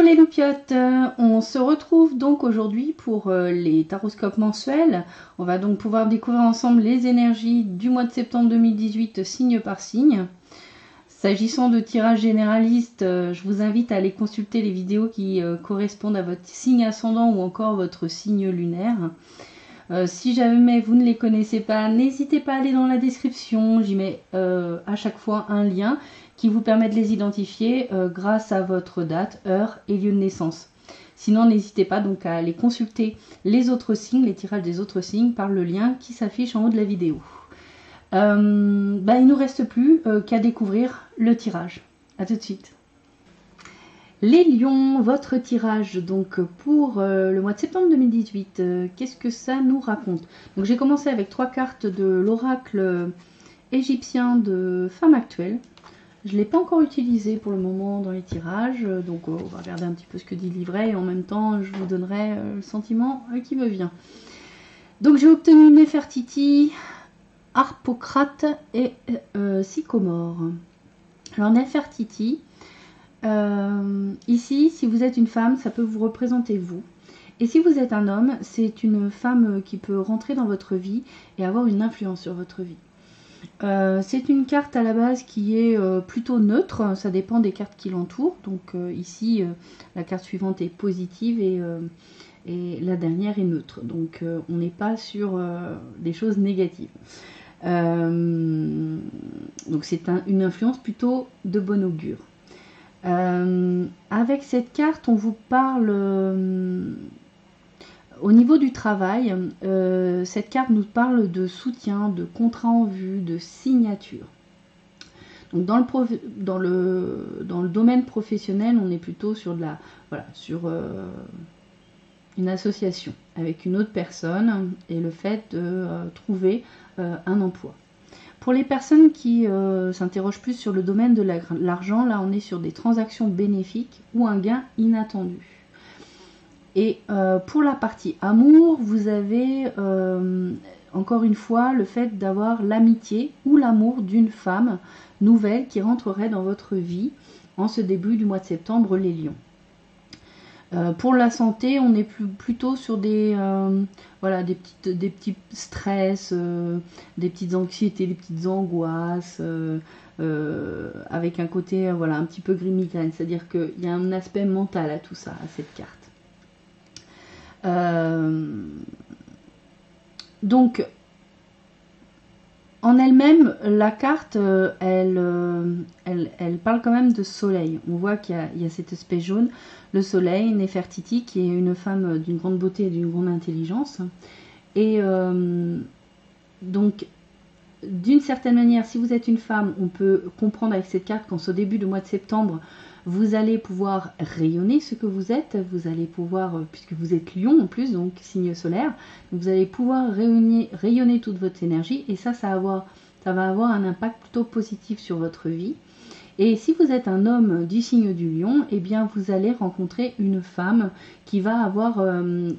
les loupiottes, on se retrouve donc aujourd'hui pour les taroscopes mensuels. On va donc pouvoir découvrir ensemble les énergies du mois de septembre 2018 signe par signe. S'agissant de tirage généraliste, je vous invite à aller consulter les vidéos qui correspondent à votre signe ascendant ou encore votre signe lunaire. Si jamais vous ne les connaissez pas, n'hésitez pas à aller dans la description, j'y mets à chaque fois un lien qui vous permet de les identifier grâce à votre date, heure et lieu de naissance. Sinon, n'hésitez pas donc à aller consulter les autres signes, les tirages des autres signes par le lien qui s'affiche en haut de la vidéo. Il ne nous reste plus qu'à découvrir le tirage. A tout de suite. Les lions, votre tirage donc pour le mois de septembre 2018, qu'est-ce que ça nous raconte? Donc j'ai commencé avec 3 cartes de l'oracle égyptien de femme actuelle. Je ne l'ai pas encore utilisé pour le moment dans les tirages, donc on va regarder un petit peu ce que dit le livret et en même temps je vous donnerai le sentiment qui me vient. Donc j'ai obtenu Nefertiti, Harpocrate et Sycomore. Alors Nefertiti, ici si vous êtes une femme ça peut vous représenter vous. Et si vous êtes un homme, c'est une femme qui peut rentrer dans votre vie et avoir une influence sur votre vie. C'est une carte à la base qui est plutôt neutre, ça dépend des cartes qui l'entourent. Donc ici, la carte suivante est positive et la dernière est neutre. Donc on n'est pas sur des choses négatives. Donc c'est une influence plutôt de bon augure. Avec cette carte, on vous parle... Au niveau du travail, cette carte nous parle de soutien, de contrat en vue, de signature. Donc dans le domaine professionnel, on est plutôt sur une association avec une autre personne et le fait de trouver un emploi. Pour les personnes qui s'interrogent plus sur le domaine de l'argent, là on est sur des transactions bénéfiques ou un gain inattendu. Et pour la partie amour, vous avez encore une fois le fait d'avoir l'amitié ou l'amour d'une femme nouvelle qui rentrerait dans votre vie en ce début du mois de septembre, les lions. Pour la santé, on est plutôt sur des petits stress, des petites anxiétés, des petites angoisses, avec un côté un petit peu gris migraine, c'est-à-dire qu'il y a un aspect mental à tout ça, à cette carte. Donc en elle-même la carte elle parle quand même de soleil. On voit qu'il y a cet aspect jaune, le soleil, Nefertiti qui est une femme d'une grande beauté et d'une grande intelligence et donc d'une certaine manière, si vous êtes une femme, on peut comprendre avec cette carte qu'en ce début de mois de septembre, vous allez pouvoir rayonner ce que vous êtes, vous allez pouvoir, puisque vous êtes lion en plus, donc signe solaire, vous allez pouvoir rayonner toute votre énergie et ça va avoir un impact plutôt positif sur votre vie. Et si vous êtes un homme du signe du lion, eh bien vous allez rencontrer une femme qui va avoir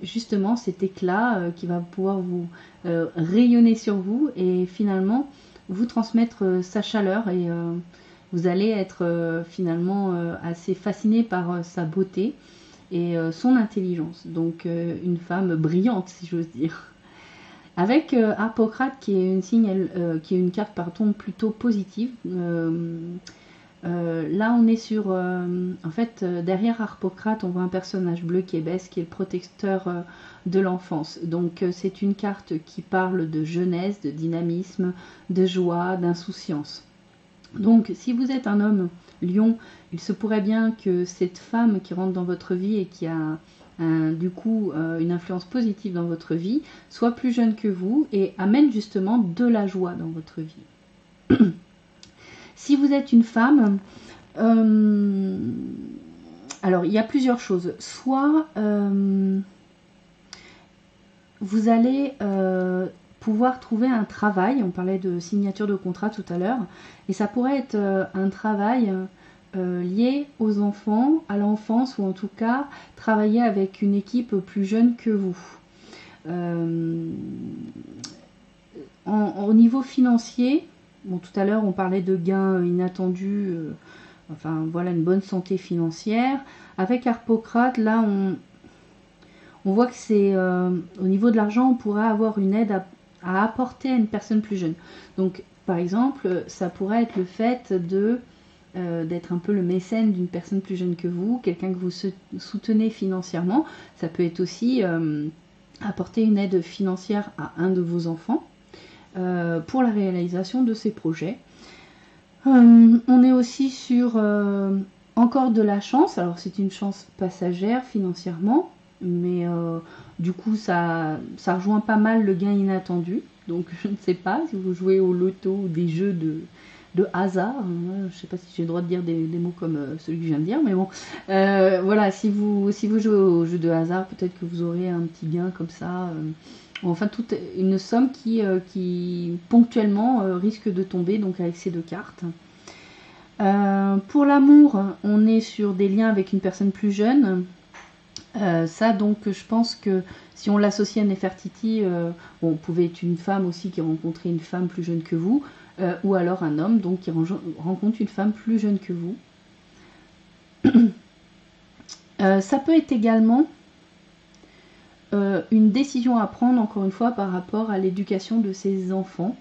justement cet éclat, qui va pouvoir vous rayonner sur vous et finalement vous transmettre sa chaleur et vous allez être finalement assez fasciné par sa beauté et son intelligence. Donc une femme brillante si j'ose dire. Avec Harpocrate qui est une carte plutôt positive. Là on est sur en fait derrière Harpocrate on voit un personnage bleu qui est Bess qui est le protecteur de l'enfance. Donc c'est une carte qui parle de jeunesse, de dynamisme, de joie, d'insouciance. Donc si vous êtes un homme lion, il se pourrait bien que cette femme qui rentre dans votre vie et qui a du coup une influence positive dans votre vie soit plus jeune que vous et amène justement de la joie dans votre vie. Si vous êtes une femme, alors il y a plusieurs choses. Soit vous allez pouvoir trouver un travail, on parlait de signature de contrat tout à l'heure, et ça pourrait être un travail lié aux enfants, à l'enfance, ou en tout cas travailler avec une équipe plus jeune que vous. Au niveau financier, bon, tout à l'heure on parlait de gains inattendus enfin voilà, une bonne santé financière. Avec Harpocrate, là on voit que c'est au niveau de l'argent, on pourrait avoir une aide à apporter à une personne plus jeune. Donc par exemple, ça pourrait être le fait d'être un peu le mécène d'une personne plus jeune que vous, quelqu'un que vous soutenez financièrement. Ça peut être aussi apporter une aide financière à un de vos enfants pour la réalisation de ses projets. On est aussi sur encore de la chance. Alors c'est une chance passagère financièrement, mais du coup ça rejoint pas mal le gain inattendu. Donc je ne sais pas si vous jouez au loto ou des jeux de hasard. Je ne sais pas si j'ai le droit de dire des mots comme celui que je viens de dire, mais bon. Voilà, si vous jouez au jeu de hasard, peut-être que vous aurez un petit gain comme ça. Enfin, toute une somme qui ponctuellement risque de tomber, donc avec ces deux cartes. Pour l'amour, on est sur des liens avec une personne plus jeune. Ça, donc, je pense que si on l'associe à Nefertiti, bon, vous pouvez être une femme aussi qui a rencontré une femme plus jeune que vous, ou alors un homme donc qui rencontre une femme plus jeune que vous. Ça peut être également une décision à prendre, encore une fois, par rapport à l'éducation de ses enfants.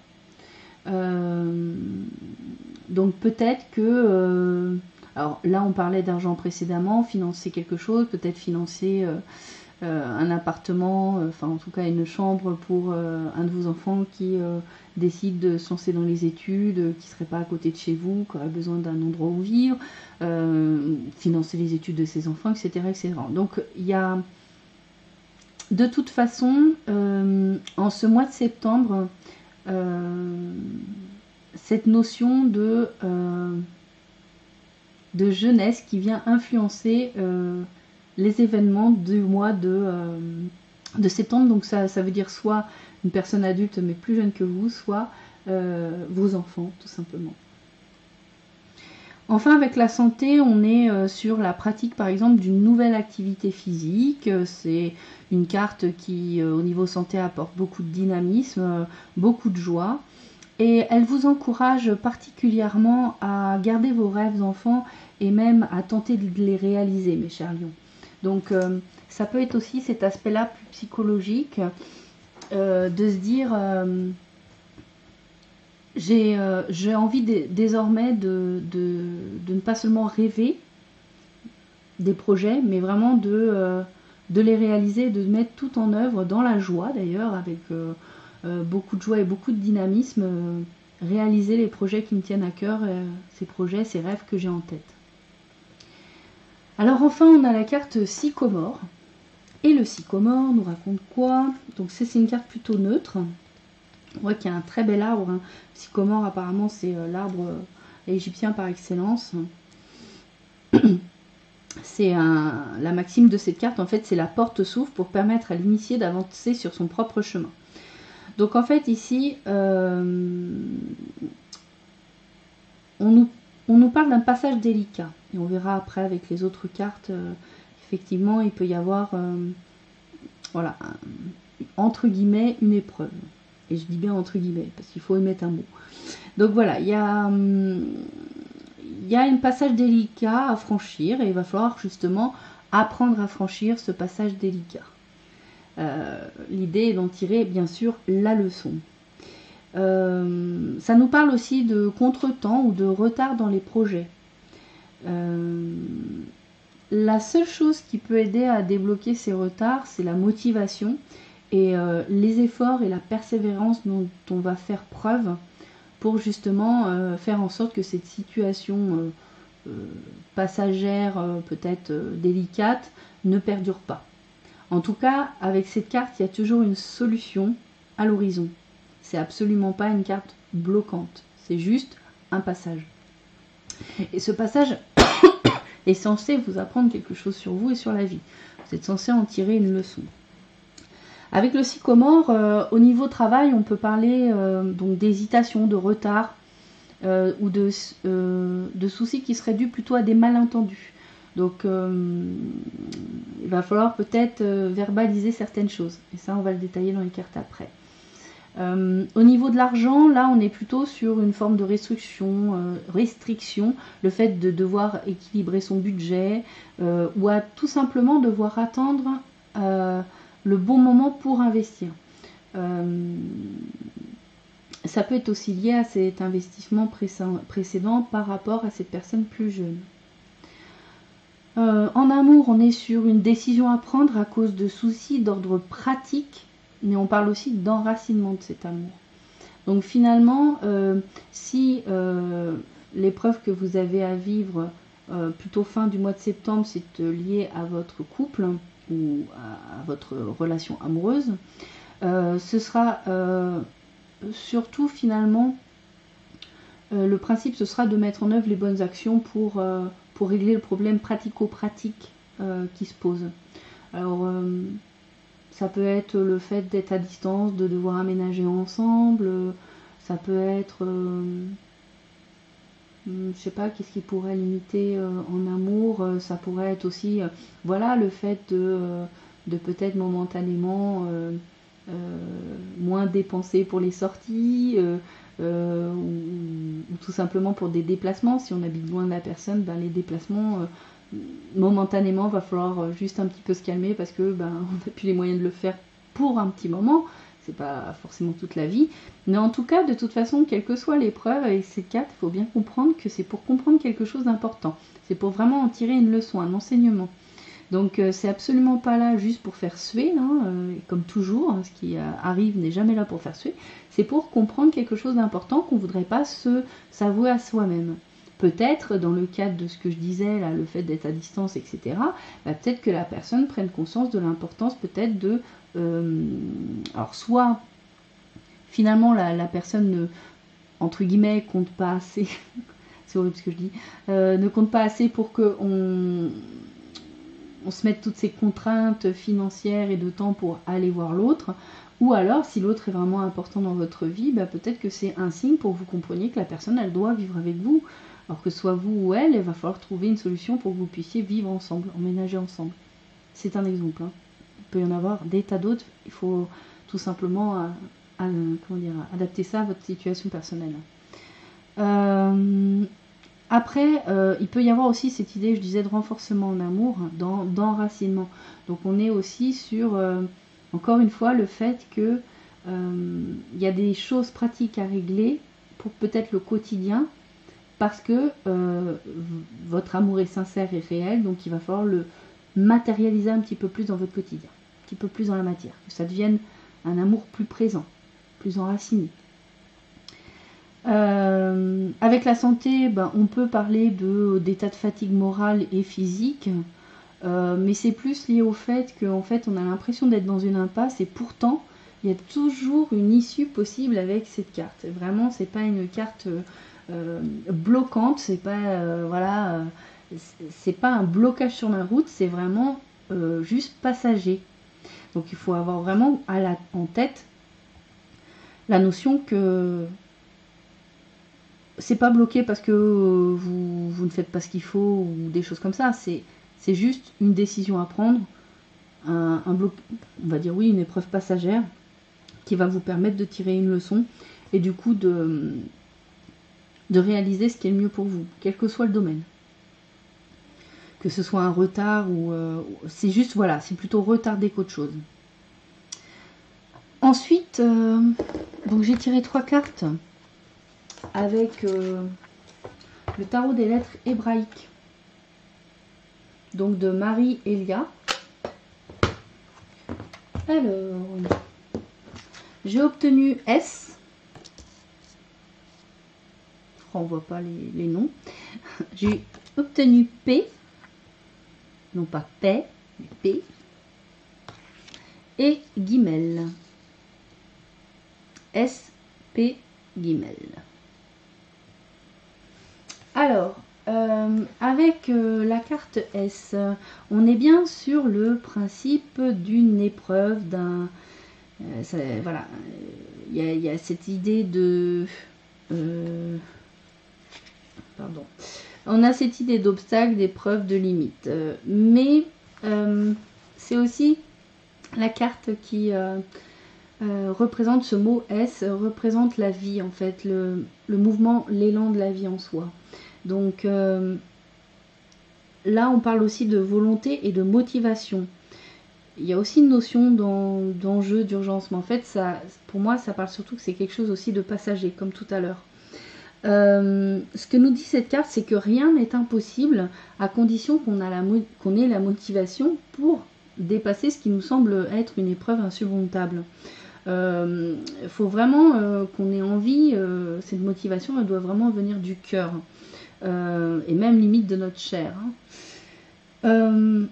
Donc peut-être que... alors là, on parlait d'argent précédemment, financer quelque chose, peut-être financer un appartement, enfin en tout cas une chambre pour un de vos enfants qui décide de se lancer dans les études, qui ne serait pas à côté de chez vous, qui aurait besoin d'un endroit où vivre, financer les études de ses enfants, etc. etc. Donc il y a... De toute façon, en ce mois de septembre, cette notion de jeunesse qui vient influencer les événements du mois de septembre. Donc ça veut dire soit une personne adulte mais plus jeune que vous, soit vos enfants tout simplement. Enfin, avec la santé, on est sur la pratique par exemple d'une nouvelle activité physique. C'est une carte qui au niveau santé apporte beaucoup de dynamisme, beaucoup de joie. Et elle vous encourage particulièrement à garder vos rêves d'enfant et même à tenter de les réaliser, mes chers lions. Donc ça peut être aussi cet aspect-là plus psychologique, de se dire j'ai envie désormais de ne pas seulement rêver des projets, mais vraiment de les réaliser, de mettre tout en œuvre dans la joie d'ailleurs, avec beaucoup de joie et beaucoup de dynamisme, réaliser les projets qui me tiennent à cœur, ces projets, ces rêves que j'ai en tête. Alors enfin, on a la carte Sycomore. Et le Sycomore nous raconte quoi? Donc c'est une carte plutôt neutre. On voit qu'il y a un très bel arbre. Hein. Sycomore, apparemment, c'est l'arbre égyptien par excellence. C'est la maxime de cette carte, en fait, c'est la porte s'ouvre pour permettre à l'initié d'avancer sur son propre chemin. Donc en fait ici, on nous parle d'un passage délicat. Et on verra après avec les autres cartes, effectivement, il peut y avoir, voilà, entre guillemets, une épreuve. Et je dis bien entre guillemets, parce qu'il faut y mettre un mot. Donc voilà, il y a un passage délicat à franchir, et il va falloir justement apprendre à franchir ce passage délicat. L'idée est d'en tirer bien sûr la leçon. Ça nous parle aussi de contretemps ou de retard dans les projets. La seule chose qui peut aider à débloquer ces retards, c'est la motivation et les efforts et la persévérance dont on va faire preuve pour justement faire en sorte que cette situation passagère, peut-être délicate, ne perdure pas. En tout cas, avec cette carte, il y a toujours une solution à l'horizon. C'est absolument pas une carte bloquante. C'est juste un passage. Et ce passage est censé vous apprendre quelque chose sur vous et sur la vie. Vous êtes censé en tirer une leçon. Avec le Sycomore, au niveau travail, on peut parler donc d'hésitation, de retard ou de soucis qui seraient dus plutôt à des malentendus. Donc, il va falloir peut-être verbaliser certaines choses. Et ça, on va le détailler dans les cartes après. Au niveau de l'argent, là on est plutôt sur une forme de restriction, le fait de devoir équilibrer son budget ou à tout simplement devoir attendre le bon moment pour investir. Ça peut être aussi lié à cet investissement précédent par rapport à cette personne plus jeune. En amour, on est sur une décision à prendre à cause de soucis d'ordre pratique, mais on parle aussi d'enracinement de cet amour. Donc finalement, si l'épreuve que vous avez à vivre plutôt fin du mois de septembre, c'est lié à votre couple ou à votre relation amoureuse, ce sera surtout finalement le principe, ce sera de mettre en œuvre les bonnes actions pour régler le problème pratico-pratique qui se pose. Alors ça peut être le fait d'être à distance, de devoir aménager ensemble, ça peut être je sais pas, qu'est-ce qui pourrait limiter en amour, ça pourrait être aussi voilà, le fait de peut-être momentanément moins dépenser pour les sorties ou tout simplement pour des déplacements. Si on habite loin de la personne, ben, les déplacements momentanément va falloir juste un petit peu se calmer parce que ben, on n'a plus les moyens de le faire pour un petit moment. C'est pas forcément toute la vie, mais en tout cas, de toute façon, quelle que soit l'épreuve avec ces quatre, il faut bien comprendre que c'est pour comprendre quelque chose d'important. C'est pour vraiment en tirer une leçon, un enseignement. Donc c'est absolument pas là juste pour faire suer, hein, comme toujours, hein, ce qui arrive n'est jamais là pour faire suer, c'est pour comprendre quelque chose d'important qu'on ne voudrait pas s'avouer à soi-même. Peut-être, dans le cadre de ce que je disais, là, le fait d'être à distance, etc., bah, peut-être que la personne prenne conscience de l'importance peut-être de... alors soit, finalement, la personne ne, entre guillemets, compte pas assez, c'est horrible ce que je dis, ne compte pas assez pour qu'on se mette toutes ces contraintes financières et de temps pour aller voir l'autre, ou alors, si l'autre est vraiment important dans votre vie, bah, peut-être que c'est un signe pour que vous compreniez que la personne, elle doit vivre avec vous. Alors que soit vous ou elle, il va falloir trouver une solution pour que vous puissiez vivre ensemble, emménager ensemble. C'est un exemple. Hein. Il peut y en avoir des tas d'autres. Il faut tout simplement adapter ça à votre situation personnelle. Après, il peut y avoir aussi cette idée, je disais, de renforcement en amour, d'enracinement. Donc on est aussi sur, encore une fois, le fait que y a des choses pratiques à régler pour peut-être le quotidien, parce que votre amour est sincère et réel, donc il va falloir le matérialiser un petit peu plus dans votre quotidien, un petit peu plus dans la matière, que ça devienne un amour plus présent, plus enraciné. Avec la santé, ben, on peut parler d'état de fatigue morale et physique, mais c'est plus lié au fait qu'en fait on a l'impression d'être dans une impasse et pourtant il y a toujours une issue possible avec cette carte. Vraiment, c'est pas une carte bloquante, c'est pas voilà, c'est pas un blocage sur la route, c'est vraiment juste passager. Donc il faut avoir vraiment en tête la notion que c'est pas bloqué parce que vous ne faites pas ce qu'il faut ou des choses comme ça, c'est juste une décision à prendre, un bloc, on va dire oui, une épreuve passagère qui va vous permettre de tirer une leçon et du coup de réaliser ce qui est le mieux pour vous, quel que soit le domaine. Que ce soit un retard ou... c'est juste, voilà, c'est plutôt retardé qu'autre chose. Ensuite, donc j'ai tiré 3 cartes avec le tarot des lettres hébraïques. Donc de Marie Elia. Alors, j'ai obtenu S. On voit pas les noms. J'ai obtenu P, non pas paix, mais P, et Guimel. S, P, Guimel. Alors, avec la carte S, on est bien sur le principe d'une épreuve, d'un... voilà, il y a cette idée de... pardon. On a cette idée d'obstacle, d'épreuve, de limite. Mais c'est aussi la carte qui représente, ce mot S représente la vie en fait, le mouvement, l'élan de la vie en soi. Donc là on parle aussi de volonté et de motivation. Il y a aussi une notion d'enjeu, d'urgence, mais en fait ça, pour moi ça parle surtout que c'est quelque chose aussi de passager, comme tout à l'heure. Ce que nous dit cette carte, c'est que rien n'est impossible à condition qu'on ait la motivation pour dépasser ce qui nous semble être une épreuve insurmontable. Faut vraiment qu'on ait envie, cette motivation elle doit vraiment venir du cœur, et même limite de notre chair, hein.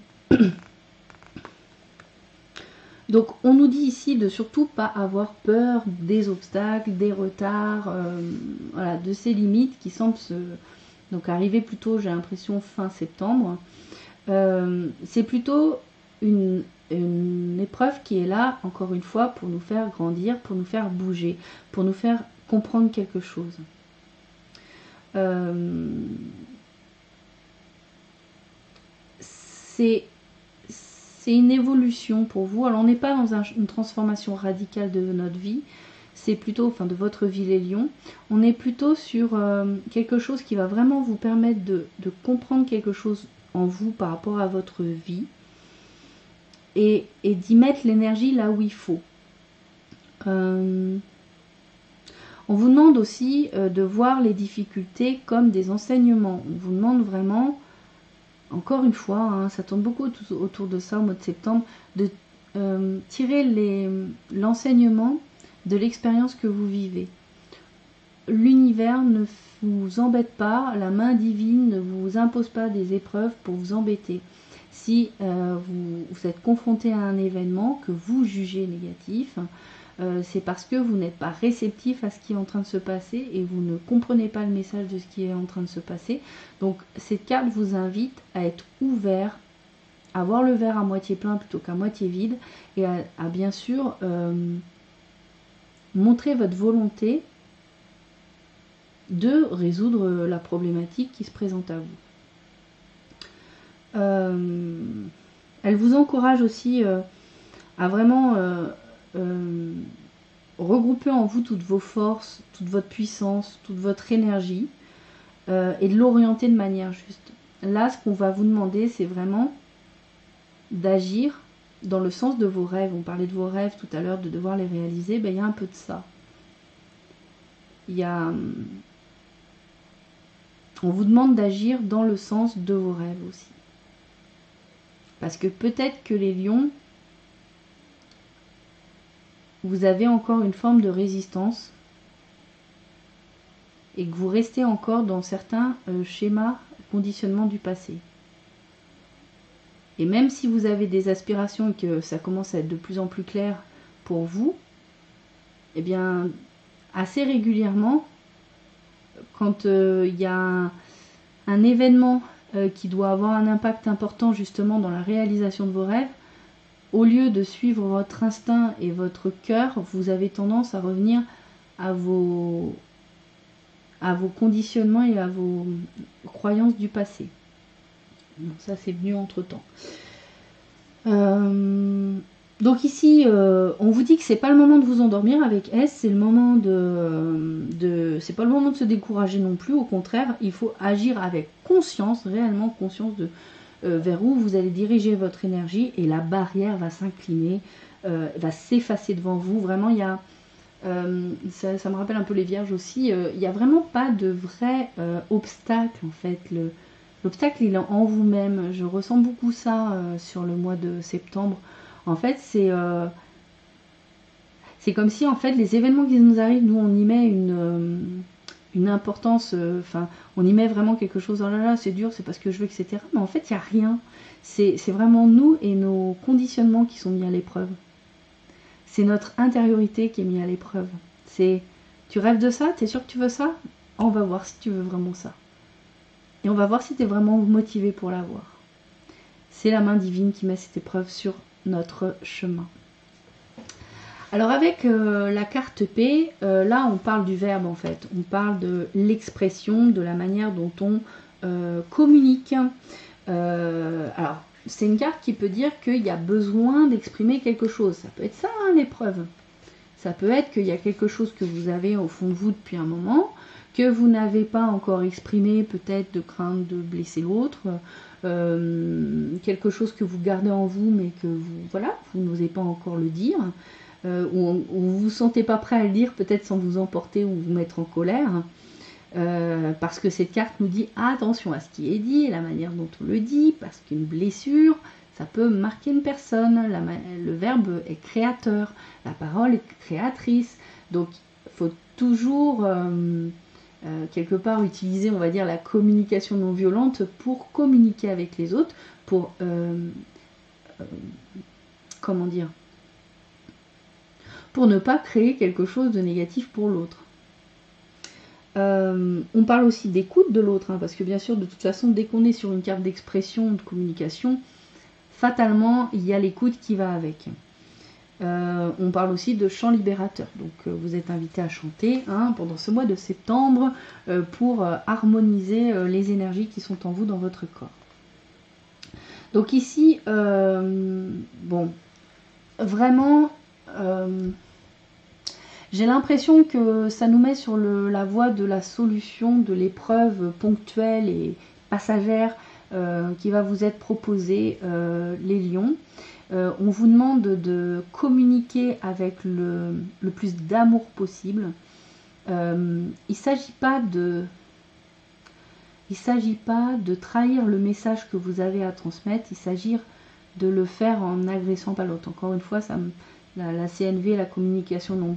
Donc on nous dit ici de surtout pas avoir peur des obstacles, des retards, voilà, de ces limites qui semblent donc arriver plutôt, j'ai l'impression, fin septembre. C'est plutôt une épreuve qui est là, encore une fois, pour nous faire grandir, pour nous faire bouger, pour nous faire comprendre quelque chose. C'est une évolution pour vous. Alors on n'est pas dans une transformation radicale de notre vie, c'est plutôt, enfin de votre vie les lions, on est plutôt sur quelque chose qui va vraiment vous permettre de comprendre quelque chose en vous par rapport à votre vie, et d'y mettre l'énergie là où il faut. On vous demande aussi de voir les difficultés comme des enseignements. On vous demande vraiment, encore une fois, hein, ça tourne beaucoup autour de ça au mois de septembre, de tirer l'enseignement de l'expérience que vous vivez. L'univers ne vous embête pas, la main divine ne vous impose pas des épreuves pour vous embêter. Si vous êtes confronté à un événement que vous jugez négatif, c'est parce que vous n'êtes pas réceptif à ce qui est en train de se passer et vous ne comprenez pas le message de ce qui est en train de se passer. Donc cette carte vous invite à être ouvert, à voir le verre à moitié plein plutôt qu'à moitié vide, et à bien sûr montrer votre volonté de résoudre la problématique qui se présente à vous. Elle vous encourage aussi à vraiment regrouper en vous toutes vos forces, toute votre puissance, toute votre énergie, et de l'orienter de manière juste. Là, ce qu'on va vous demander, c'est vraiment d'agir dans le sens de vos rêves. On parlait de vos rêves tout à l'heure, de devoir les réaliser. Ben, il y a un peu de ça. On vous demande d'agir dans le sens de vos rêves aussi. Parce que peut-être que les lions, vous avez encore une forme de résistance et que vous restez encore dans certains schémas, conditionnements du passé. Et même si vous avez des aspirations et que ça commence à être de plus en plus clair pour vous, eh bien, assez régulièrement, quand il y a un événement qui doit avoir un impact important justement dans la réalisation de vos rêves, au lieu de suivre votre instinct et votre cœur, vous avez tendance à revenir à vos conditionnements et à vos croyances du passé. Bon, ça c'est venu entre temps. Donc ici, on vous dit que c'est pas le moment de vous endormir avec S, c'est le moment c'est pas le moment de se décourager non plus. Au contraire, il faut agir avec conscience, réellement conscience de vers où vous allez diriger votre énergie, et la barrière va s'incliner, va s'effacer devant vous. Vraiment, il y a ça me rappelle un peu les vierges aussi. Il n'y a vraiment pas de vrai obstacle en fait. L'obstacle il est en vous-même. Je ressens beaucoup ça sur le mois de septembre. En fait, c'est comme si en fait les événements qui nous arrivent, nous on y met une importance, enfin on y met vraiment quelque chose, oh là là c'est dur, c'est parce que je veux, etc. Mais en fait il n'y a rien. C'est vraiment nous et nos conditionnements qui sont mis à l'épreuve. C'est notre intériorité qui est mise à l'épreuve. Tu rêves de ça, t'es sûr que tu veux ça? On va voir si tu veux vraiment ça. Et on va voir si tu es vraiment motivé pour l'avoir. C'est la main divine qui met cette épreuve sur notre chemin. Alors avec la carte P, là on parle du verbe en fait. On parle de l'expression, de la manière dont on communique. Alors c'est une carte qui peut dire qu'il y a besoin d'exprimer quelque chose. Ça peut être ça, hein, l'épreuve. Ça peut être qu'il y a quelque chose que vous avez au fond de vous depuis un moment, que vous n'avez pas encore exprimé, peut-être de crainte de blesser l'autre, quelque chose que vous gardez en vous, mais que vous n'osez pas encore le dire, ou vous vous sentez pas prêt à le dire, peut-être sans vous emporter ou vous mettre en colère. Parce que cette carte nous dit attention à ce qui est dit et la manière dont on le dit, parce qu'une blessure, ça peut marquer une personne. Le verbe est créateur, la parole est créatrice. Donc, il faut toujours, quelque part, utiliser, on va dire, la communication non violente pour communiquer avec les autres, pour, comment dire, pour ne pas créer quelque chose de négatif pour l'autre. On parle aussi d'écoute de l'autre, hein, parce que bien sûr, de toute façon, dès qu'on est sur une carte d'expression, de communication, fatalement, il y a l'écoute qui va avec. On parle aussi de chant libérateur. Donc, vous êtes invité à chanter pendant ce mois de septembre pour harmoniser les énergies qui sont en vous dans votre corps. Donc ici, bon, vraiment... j'ai l'impression que ça nous met sur la voie de la solution, de l'épreuve ponctuelle et passagère qui va vous être proposée, les lions. On vous demande de communiquer avec le plus d'amour possible. Il ne s'agit pas de trahir le message que vous avez à transmettre, il s'agit de le faire en agressant pas l'autre. Encore une fois, la CNV, la communication non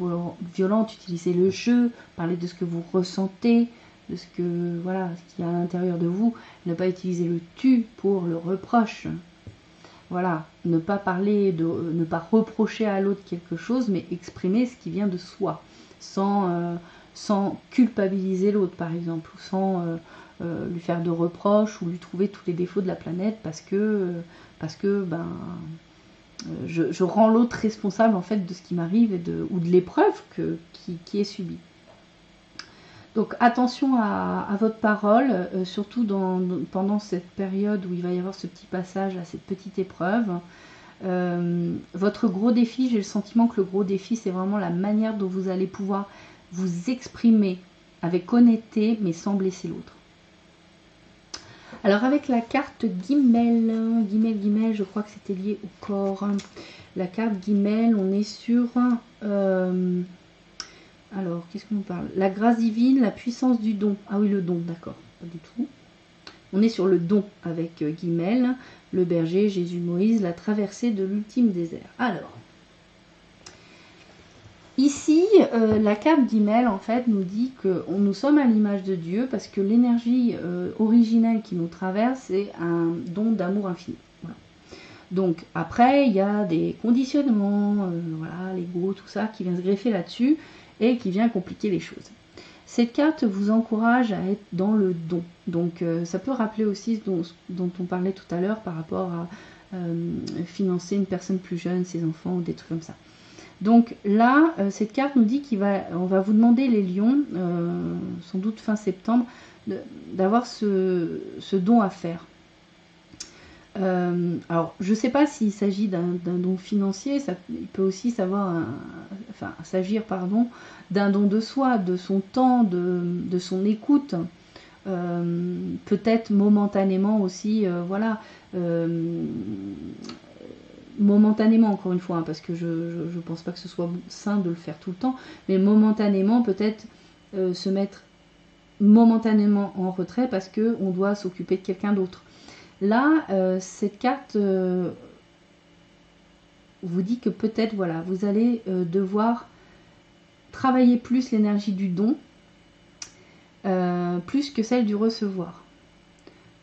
violente, utiliser le jeu, parler de ce que vous ressentez, de ce qu'il y a à l'intérieur de vous, ne pas utiliser le tu pour le reproche. Voilà, ne pas reprocher à l'autre quelque chose, mais exprimer ce qui vient de soi, sans culpabiliser l'autre, par exemple, ou sans lui faire de reproches ou lui trouver tous les défauts de la planète parce que je rends l'autre responsable en fait de ce qui m'arrive ou de l'épreuve qui est subie. Donc attention à votre parole, surtout pendant cette période où il va y avoir ce petit passage à cette petite épreuve. Votre gros défi, j'ai le sentiment que le gros défi, c'est vraiment la manière dont vous allez pouvoir vous exprimer avec honnêteté, mais sans blesser l'autre. Alors avec la carte Guimel, je crois que c'était lié au corps. La carte Guimel, on est sur... alors, qu'est-ce qu'on parle? La grâce divine, la puissance du don. Ah oui, le don, d'accord, pas du tout. On est sur le don avec Guimel, le berger, Jésus, Moïse, la traversée de l'ultime désert. Alors, ici, la carte Guimel, en fait, nous dit que nous sommes à l'image de Dieu parce que l'énergie originelle qui nous traverse, c'est un don d'amour infini. Voilà. Donc, après, il y a des conditionnements, l'ego, tout ça, qui vient se greffer là-dessus et qui vient compliquer les choses. Cette carte vous encourage à être dans le don. Donc, ça peut rappeler aussi ce dont on parlait tout à l'heure par rapport à financer une personne plus jeune, ses enfants ou des trucs comme ça. Donc là, cette carte nous dit on va vous demander, les lions, sans doute fin septembre, d'avoir ce don à faire. Alors, je ne sais pas s'il s'agit d'un don financier, il peut aussi s'agir d'un don de soi, de son temps, de son écoute. Peut-être momentanément aussi, momentanément, encore une fois, parce que je ne pense pas que ce soit sain de le faire tout le temps, mais momentanément, peut-être se mettre momentanément en retrait parce qu'on doit s'occuper de quelqu'un d'autre. Là, cette carte vous dit que peut-être, vous allez devoir travailler plus l'énergie du don, plus que celle du recevoir.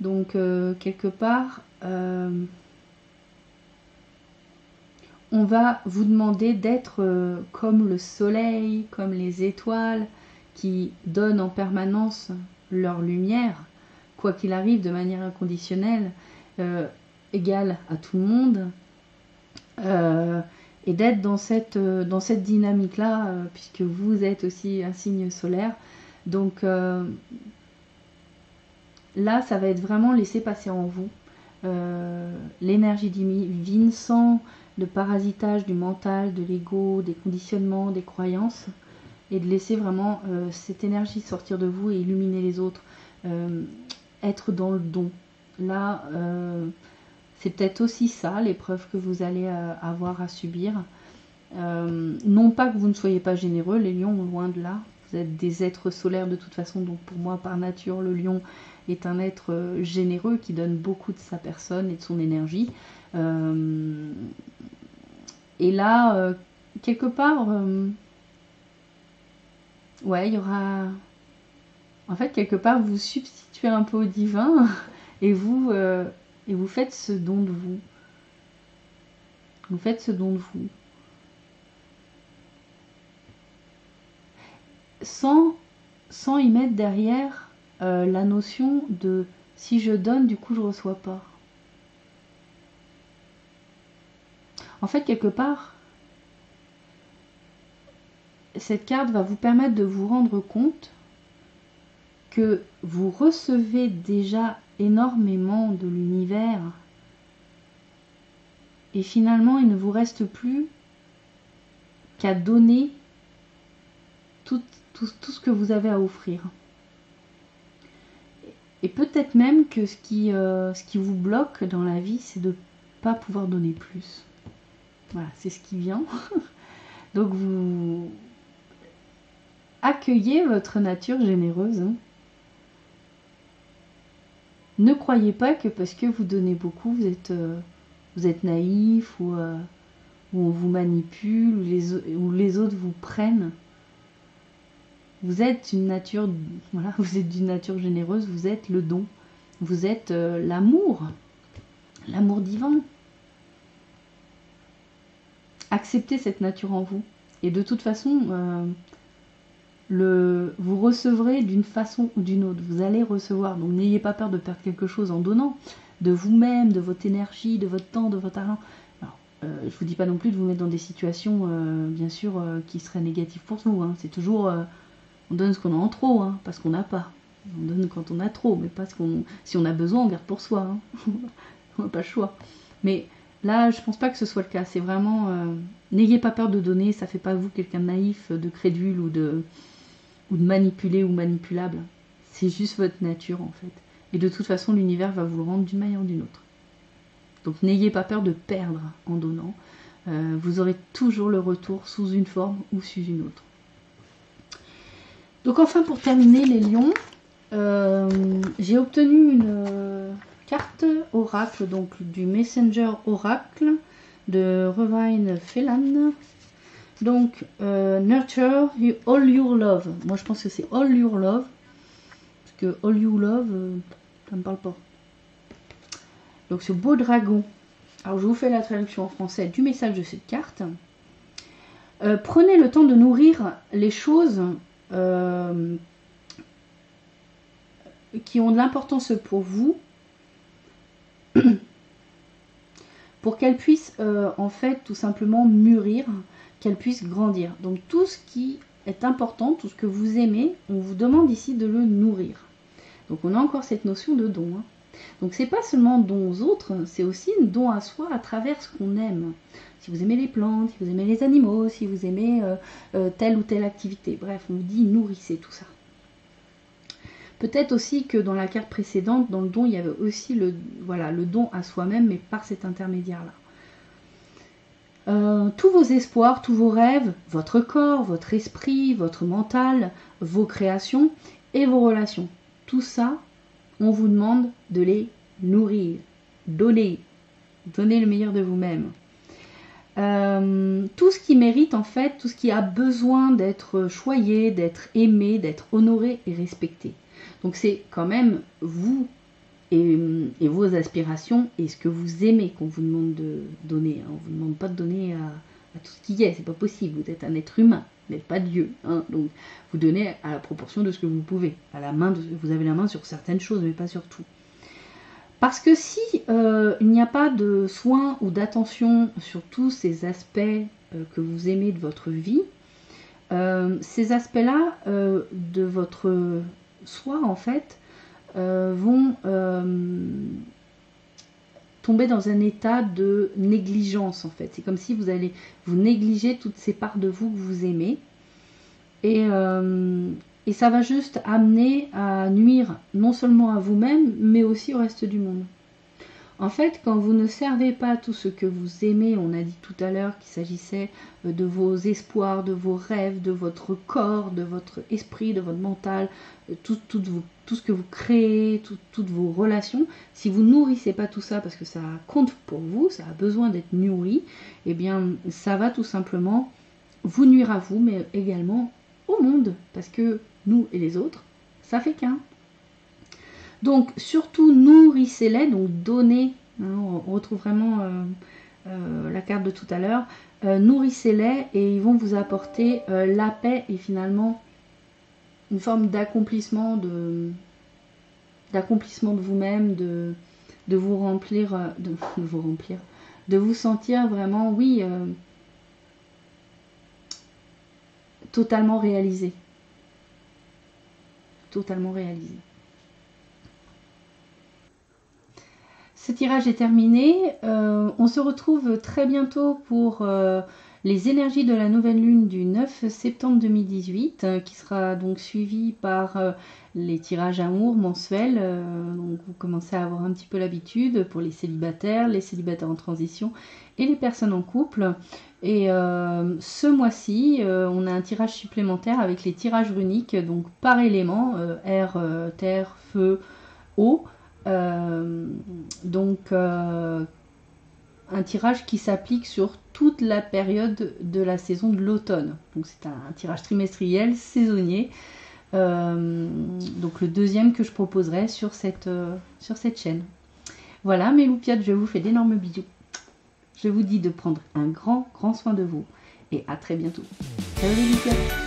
Donc, quelque part... on va vous demander d'être comme le soleil, comme les étoiles qui donnent en permanence leur lumière, quoi qu'il arrive, de manière inconditionnelle, égale à tout le monde, et d'être dans cette dynamique-là, puisque vous êtes aussi un signe solaire. Donc là, ça va être vraiment laisser passer en vous l'énergie divine sans de parasitage du mental, de l'ego, des conditionnements, des croyances, et de laisser vraiment cette énergie sortir de vous et illuminer les autres, être dans le don. Là, c'est peut-être aussi ça l'épreuve que vous allez avoir à subir. Non pas que vous ne soyez pas généreux, les lions, loin de là. Vous êtes des êtres solaires de toute façon, donc pour moi, par nature, le lion est un être généreux qui donne beaucoup de sa personne et de son énergie. Et là, quelque part, ouais, il y aura... En fait, quelque part, vous substituez un peu au divin et vous faites ce don de vous. Vous faites ce don de vous. Sans y mettre derrière la notion de si je donne, du coup, je reçois pas. En fait, quelque part, cette carte va vous permettre de vous rendre compte que vous recevez déjà énormément de l'univers et finalement il ne vous reste plus qu'à donner tout ce que vous avez à offrir. Et peut-être même que ce qui vous bloque dans la vie, c'est de ne pas pouvoir donner plus. Voilà, c'est ce qui vient. Donc vous accueillez votre nature généreuse. Ne croyez pas que parce que vous donnez beaucoup, vous êtes naïf ou on vous manipule ou les autres vous prennent. Vous êtes une nature, voilà, vous êtes d'une nature généreuse, vous êtes le don, vous êtes l'amour divin. Acceptez cette nature en vous. Et de toute façon, vous recevrez d'une façon ou d'une autre. Vous allez recevoir. Donc n'ayez pas peur de perdre quelque chose en donnant. De vous-même, de votre énergie, de votre temps, de votre argent. Alors, je ne vous dis pas non plus de vous mettre dans des situations, bien sûr, qui seraient négatives pour vous. Hein. C'est toujours... on donne ce qu'on a en trop, hein, pas ce qu'on n'a pas. On donne quand on a trop, mais pas ce qu'on... Si on a besoin, on garde pour soi. Hein. On n'a pas le choix. Mais là, je pense pas que ce soit le cas. C'est vraiment... n'ayez pas peur de donner. Ça fait pas de vous quelqu'un de naïf, de crédule ou de manipulé ou manipulable. C'est juste votre nature, en fait. Et de toute façon, l'univers va vous le rendre d'une manière ou d'une autre. Donc n'ayez pas peur de perdre en donnant. Vous aurez toujours le retour sous une forme ou sous une autre. Donc enfin, pour terminer les lions, j'ai obtenu une carte oracle, donc du Messenger Oracle de Revine Phelan. Donc, nurture all your love. Moi, je pense que c'est all your love. Parce que all you love, ça ne me parle pas. Donc, ce beau dragon. Alors, je vous fais la traduction en français du message de cette carte. Prenez le temps de nourrir les choses qui ont de l'importance pour vous. Pour qu'elles puissent, en fait, tout simplement mûrir, qu'elles puissent grandir. Donc tout ce qui est important, tout ce que vous aimez, on vous demande ici de le nourrir. Donc on a encore cette notion de don. Hein. Donc c'est pas seulement don aux autres, c'est aussi un don à soi à travers ce qu'on aime. Si vous aimez les plantes, si vous aimez les animaux, si vous aimez telle ou telle activité. Bref, on vous dit nourrissez tout ça. Peut-être aussi que dans la carte précédente, dans le don, il y avait aussi le don à soi-même, mais par cet intermédiaire-là. Tous vos espoirs, tous vos rêves, votre corps, votre esprit, votre mental, vos créations et vos relations. Tout ça, on vous demande de les nourrir, donner le meilleur de vous-même. Tout ce qui mérite en fait, tout ce qui a besoin d'être choyé, d'être aimé, d'être honoré et respecté. Donc c'est quand même vous et vos aspirations et ce que vous aimez qu'on vous demande de donner. On ne vous demande pas de donner à tout ce qui est, c'est pas possible. Vous êtes un être humain, vous n'êtes pas Dieu. Hein, donc vous donnez à la proportion de ce que vous pouvez. À la main, vous avez la main sur certaines choses, mais pas sur tout. Parce que si il n'y a pas de soin ou d'attention sur tous ces aspects que vous aimez de votre vie, ces aspects-là de votre soi, en fait, vont tomber dans un état de négligence en fait. C'est comme si vous allez vous négliger toutes ces parts de vous que vous aimez. Et ça va juste amener à nuire non seulement à vous-même, mais aussi au reste du monde. En fait, quand vous ne servez pas tout ce que vous aimez, on a dit tout à l'heure qu'il s'agissait de vos espoirs, de vos rêves, de votre corps, de votre esprit, de votre mental, tout ce que vous créez, toutes vos relations. Si vous nourrissez pas tout ça, parce que ça compte pour vous, ça a besoin d'être nourri, eh bien, ça va tout simplement vous nuire à vous, mais également au monde, parce que nous et les autres, ça fait qu'un. Donc surtout nourrissez-les, donc donnez, hein, on retrouve vraiment la carte de tout à l'heure, nourrissez-les et ils vont vous apporter la paix et finalement une forme d'accomplissement de vous-même, de vous remplir, de vous sentir vraiment, oui, totalement réalisé. Totalement réalisé. Ce tirage est terminé. On se retrouve très bientôt pour les énergies de la nouvelle lune du 9 septembre 2018, qui sera donc suivi par les tirages amour mensuels. Donc vous commencez à avoir un petit peu l'habitude pour les célibataires en transition et les personnes en couple. Et ce mois-ci, on a un tirage supplémentaire avec les tirages runiques, donc par élément, air, terre, feu, eau. Un tirage qui s'applique sur toute la période de la saison de l'automne. Donc c'est un tirage trimestriel, saisonnier. Donc le deuxième que je proposerai sur cette chaîne. Voilà mes loupiottes, je vous fais d'énormes bisous. Je vous dis de prendre un grand soin de vous. Et à très bientôt. Ciao les loupiottes.